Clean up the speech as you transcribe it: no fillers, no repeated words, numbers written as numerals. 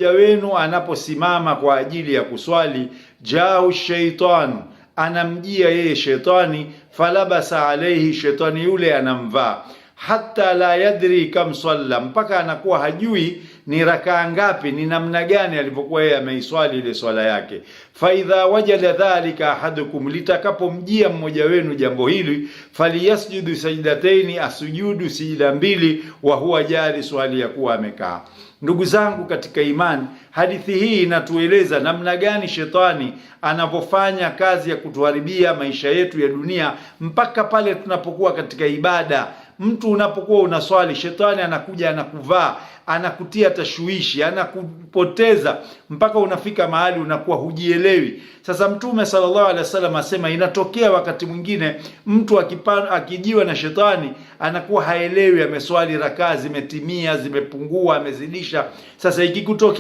wenu anaposimama kwa ajili ya kuswali, jau shaitanu, anamjia yeye shetani, falabasa alaihi, shetani yule anamvaa, hatta la yadri kam salla, mpaka anakuwa hajui ni rakaa ngapi, ni namna gani alivyokuwa yeye ameiswali ile swala yake. Fa idha wajada dhalika ahadukum, litakapomjia mmoja wenu jambo hili, faliyasjudu sajdataini, asujudu sijida mbili, wa huwa jalis, hali ya kuwa amekaa. Ndugu zangu katika imani, hadithi hii inatueleza namna gani shetani anapofanya kazi ya kutuharibia maisha yetu ya dunia, mpaka pale tunapokuwa katika ibada. Mtu unapokuwa unaswali, shetani anakuja, anakuvaa, anakutia tashwishi, anakupoteza mpaka unafika mahali unakuwa hujielewi. Sasa Mtume sallallahu alaihi wasallam asema inatokea wakati mwingine mtu akijiwa na shetani anakuwa haelewi, ameswali rakaa zimetimia, zimepungua, amezidisha. Sasa ikikutokea